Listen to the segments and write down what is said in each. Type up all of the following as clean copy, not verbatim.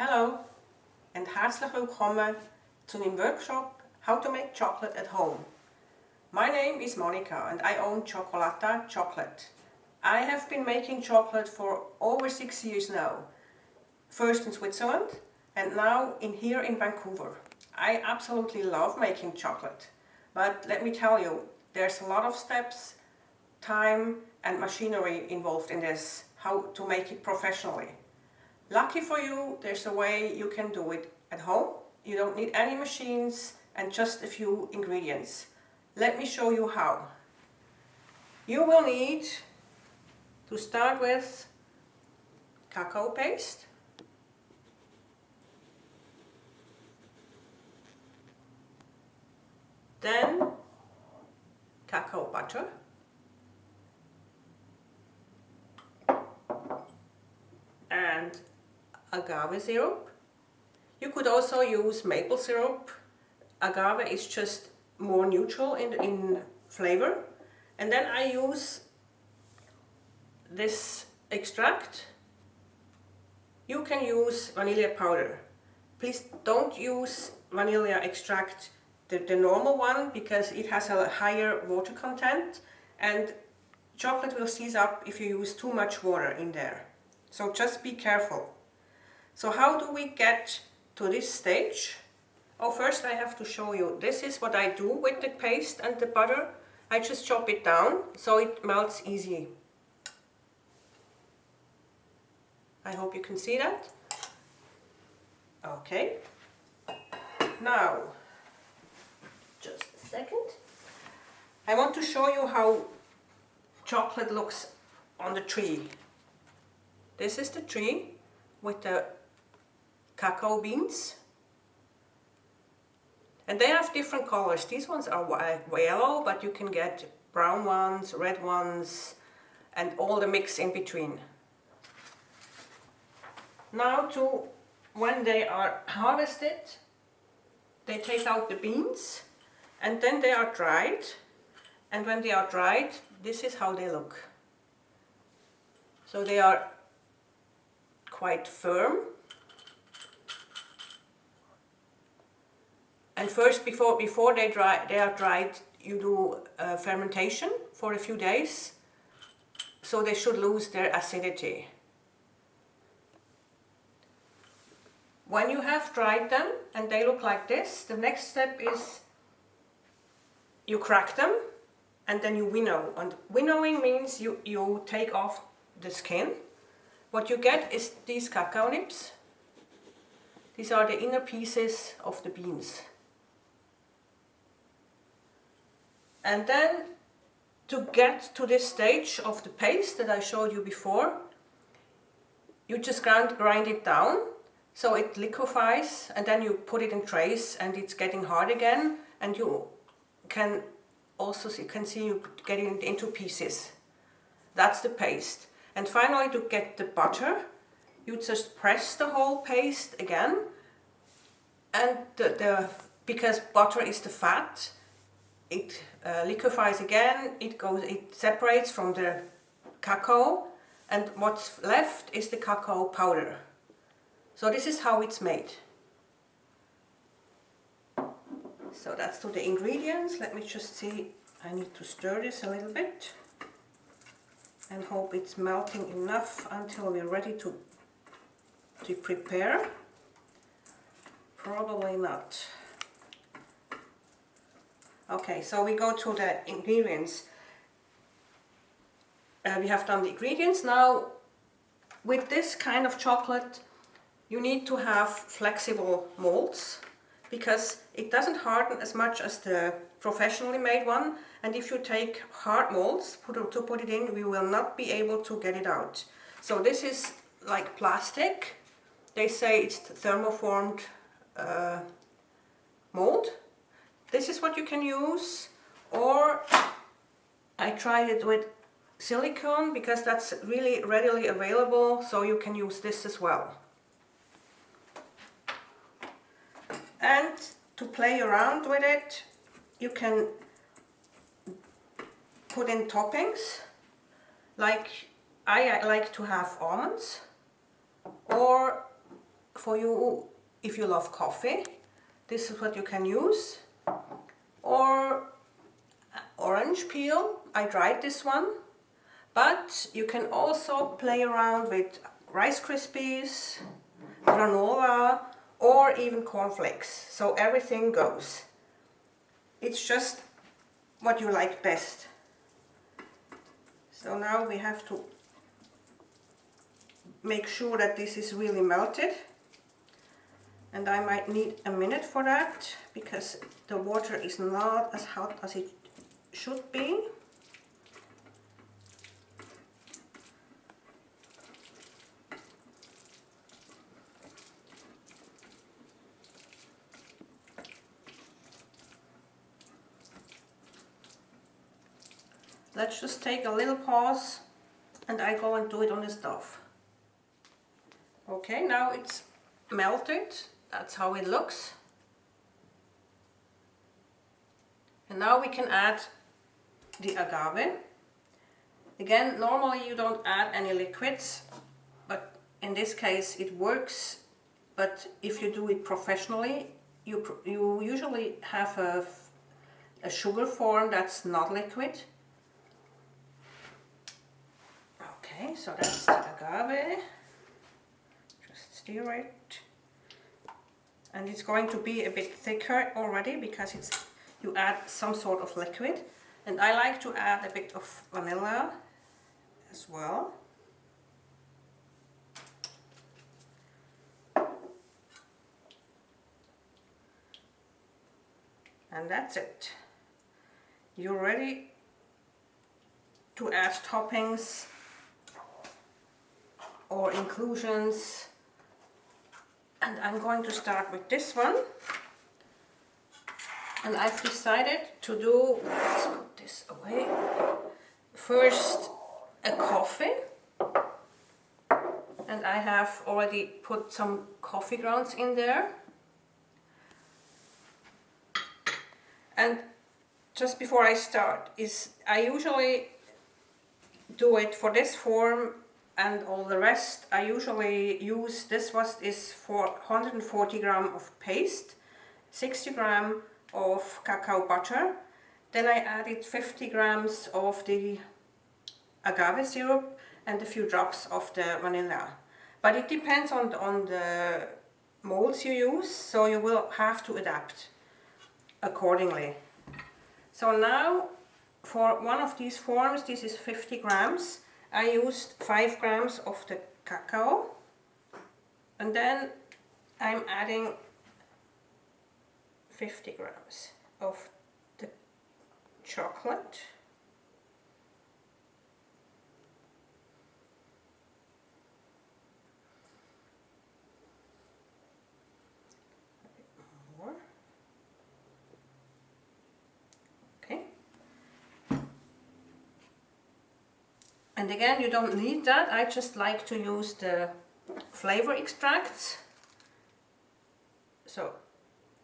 Hallo und herzlich willkommen zu einem Workshop How to make chocolate at home. My name is Monika and I own Schoccolatta chocolate. I have been making chocolate for over 6 years now. First in Switzerland and now here in Vancouver. I absolutely love making chocolate, but let me tell you, there's a lot of steps, time and machinery involved in this, how to make it professionally. Lucky for you, there's a way you can do it at home. You don't need any machines and just a few ingredients. Let me show you how. You will need to start with cacao paste, then cacao butter, and agave syrup. You could also use maple syrup. Agave is just more neutral in flavor. And then I use this extract. You can use vanilla powder. Please don't use vanilla extract, the normal one, because it has a higher water content and chocolate will seize up if you use too much water in there. So just be careful. So how do we get to this stage? Oh, first I have to show you. This is what I do with the paste and the butter. I just chop it down so it melts easy. I hope you can see that. Okay. Now, just a second. I want to show you how chocolate looks on the tree. This is the tree with the cacao beans. And they have different colors. These ones are yellow, but you can get brown ones, red ones, and all the mix in between. Now when they are harvested, they take out the beans and then they are dried. And when they are dried, this is how they look. So they are quite firm. And first, before they are dried, you do fermentation for a few days, so they should lose their acidity. When you have dried them and they look like this, the next step is you crack them and then you winnow. And winnowing means you take off the skin. What you get is these cacao nibs. These are the inner pieces of the beans. And then to get to this stage of the paste that I showed you before, you just grind it down so it liquefies, and then you put it in trays and it's getting hard again, and you can also see you getting it into pieces. That's the paste. And finally, to get the butter, you just press the whole paste again, and because butter is the fat, it liquefies again, it separates from the cacao, and what's left is the cacao powder. So this is how it's made. So that's to the ingredients. Let me just see, I need to stir this a little bit and hope it's melting enough until we're ready to prepare. Probably not. Okay, so we go to the ingredients. We have done the ingredients. Now, with this kind of chocolate, you need to have flexible molds because it doesn't harden as much as the professionally made one. And if you take hard molds to put it in, we will not be able to get it out. So this is like plastic. They say it's thermoformed mold. This is what you can use, or I tried it with silicone because that's really readily available, so you can use this as well. And to play around with it, you can put in toppings, like I like to have almonds, or for you if you love coffee. This is what you can use. Or orange peel, I dried this one. But you can also play around with Rice Krispies, granola, or even cornflakes. So everything goes. It's just what you like best. So now we have to make sure that this is really melted. And I might need a minute for that because the water is not as hot as it should be. Let's just take a little pause and I go and do it on the stove. Okay, now it's melted. That's how it looks. And now we can add the agave. Again, normally you don't add any liquids, but in this case it works. But if you do it professionally, you usually have a sugar form that's not liquid. Okay, so that's the agave. Just stir it. And it's going to be a bit thicker already because you add some sort of liquid. And I like to add a bit of vanilla as well. And that's it. You're ready to add toppings or inclusions, and I'm going to start with this one. And I've decided to do, let's put this away, first a coffee, and I have already put some coffee grounds in there. And just before I start, I usually do it for this form. And all the rest, I usually use, this is for 140 grams of paste, 60 grams of cacao butter. Then I added 50 grams of the agave syrup and a few drops of the vanilla. But it depends on the molds you use, so you will have to adapt accordingly. So now, for one of these forms, this is 50 grams. I used 5 grams of the cacao, and then I'm adding 50 grams of the chocolate. A bit more. Okay. And again, you don't need that. I just like to use the flavor extracts. So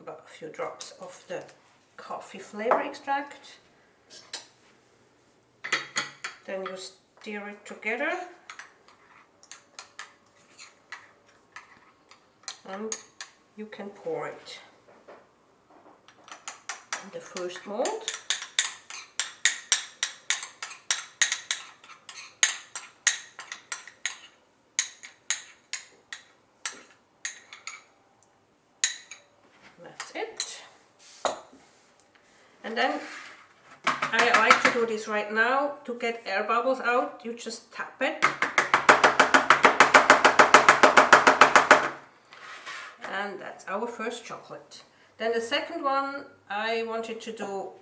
about a few drops of the coffee flavor extract. Then you stir it together. And you can pour it in the first mold. That's it. And then I like to do this right now to get air bubbles out. You just tap it. And that's our first chocolate. Then the second one, I wanted to do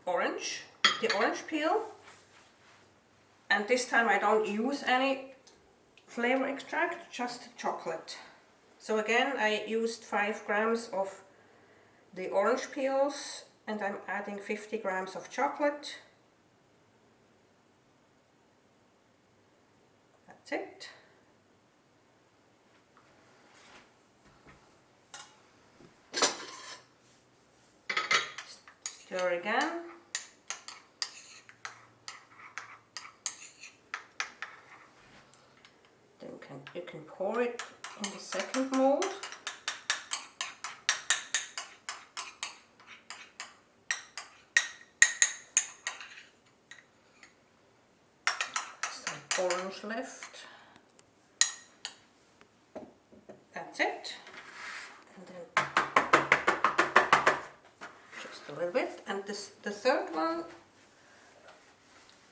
orange, the orange peel. And this time I don't use any flavor extract, just chocolate. So again, I used 5 grams of the orange peels, and I'm adding 50 grams of chocolate. That's it. Stir again. Then you can pour it in the second mold. Some orange left. That's it. And then just a little bit. And the third one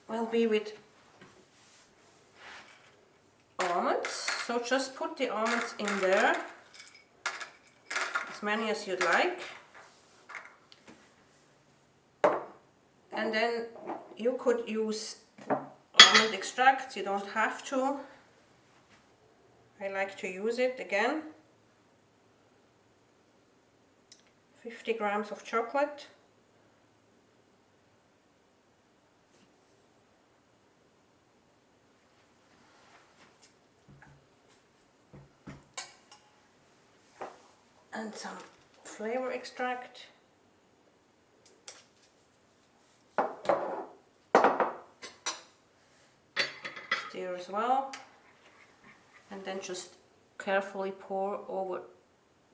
will be with almonds. So just put the almonds in there, as many as you'd like. And then you could use almond extract, you don't have to. I like to use it again. 50 grams of chocolate. And some flavor extract. Stir as well. And then just carefully pour over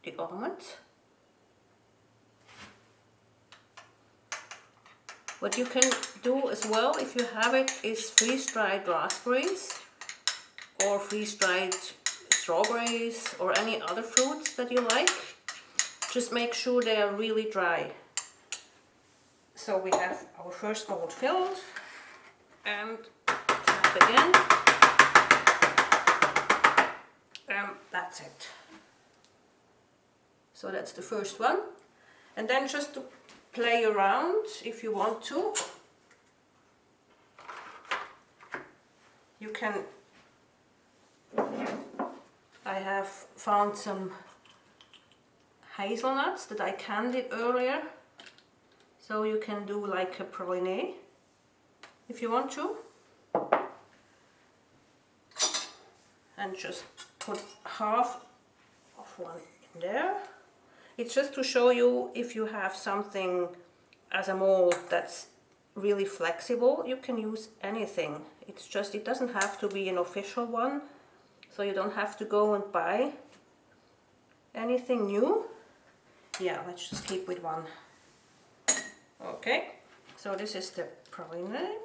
the almonds. What you can do as well, if you have it, is freeze-dried raspberries or freeze-dried strawberries or any other fruits that you like. Just make sure they are really dry. So we have our first mold filled, and tap again. That's it. So that's the first one. And then just to play around, if you want to, you can, I have found some hazelnuts that I candied earlier, so you can do like a praline if you want to, and just put half of one in there. It's just to show you, if you have something as a mold that's really flexible, you can use anything. It's just, it doesn't have to be an official one, so you don't have to go and buy anything new. Yeah, let's just keep with one. Okay, so this is the praline.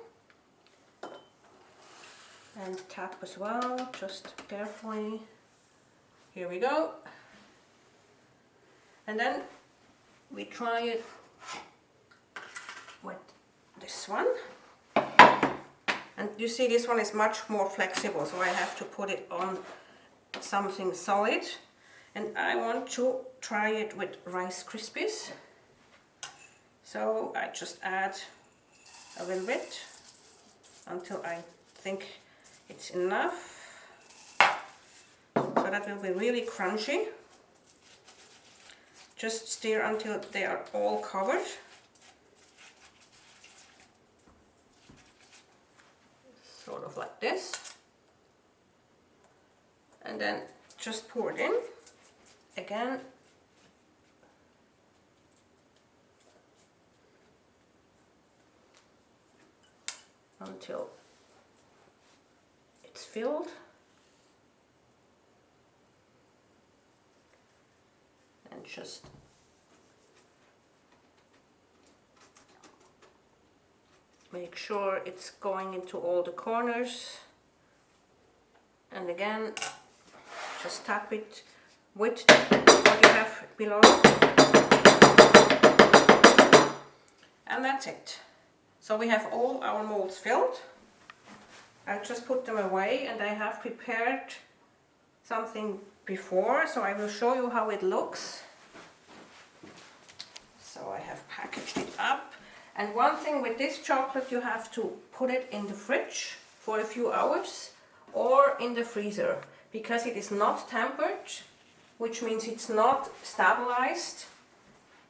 And tap as well, just carefully. Here we go. And then we try it with this one. And you see, this one is much more flexible, so I have to put it on something solid. And I want to try it with Rice Krispies. So I just add a little bit until I think it's enough. So that will be really crunchy. Just stir until they are all covered. Sort of like this. And then just pour it in again. Until it's filled. And just make sure it's going into all the corners. And again, just tap it with what you have below. And that's it. So we have all our molds filled. I just put them away, and I have prepared something before, so I will show you how it looks. So I have packaged it up. And one thing with this chocolate, you have to put it in the fridge for a few hours or in the freezer, because it is not tempered, which means it's not stabilized.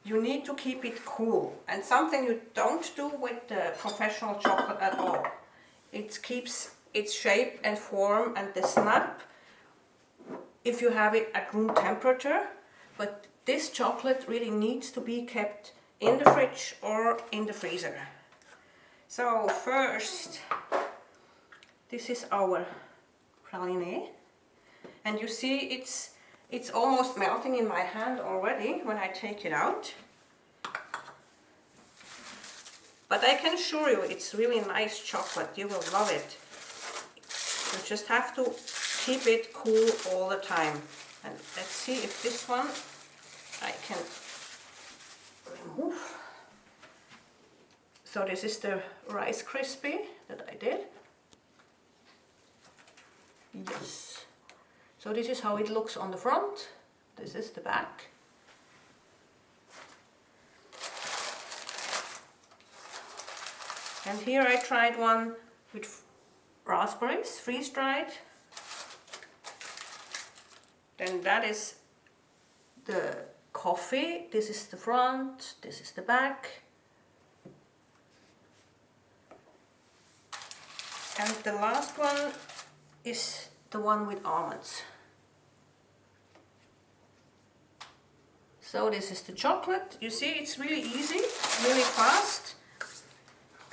You need to keep it cool, and something you don't do with the professional chocolate at all. It keeps its shape and form and the snap if you have it at room temperature, but this chocolate really needs to be kept in the fridge or in the freezer. So first, this is our praline, and you see it's almost melting in my hand already when I take it out. But I can assure you it's really nice chocolate. You will love it. You just have to keep it cool all the time. And let's see if this one I can remove. So this is the Rice Krispie that I did. Yes. So this is how it looks on the front. This is the back. And here I tried one with raspberries, freeze-dried. Then that is the coffee. This is the front, this is the back. And the last one is the one with almonds. So this is the chocolate. You see, it's really easy, really fast.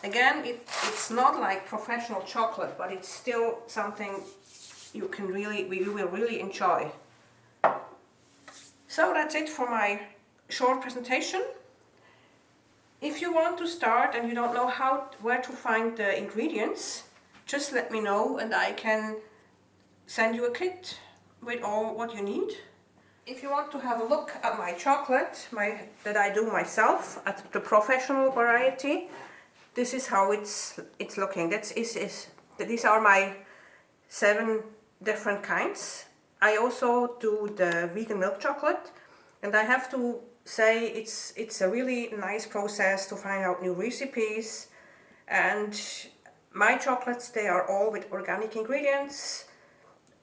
Again, it's not like professional chocolate, but it's still something you will really enjoy. So that's it for my short presentation. If you want to start and you don't know where to find the ingredients, just let me know and I can send you a kit with all what you need. If you want to have a look at my chocolate that I do myself, at the professional variety, this is how it's looking. These are my 7 different kinds. I also do the vegan milk chocolate, and I have to say it's a really nice process to find out new recipes. And my chocolates, they are all with organic ingredients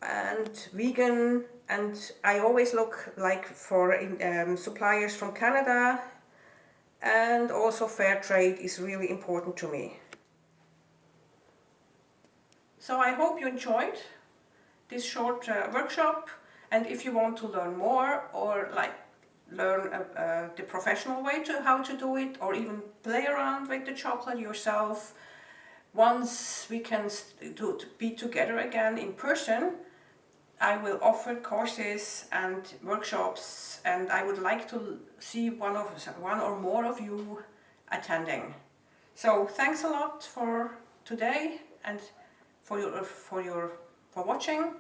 and vegan, and I always look like for suppliers from Canada, and also fair trade is really important to me. So I hope you enjoyed this short workshop, and if you want to learn more or learn the professional way how to do it, or even play around with the chocolate yourself, once we can be together again in person, I will offer courses and workshops, and I would like to see one or more of you attending. So thanks a lot for today and for watching,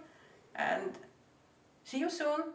and see you soon.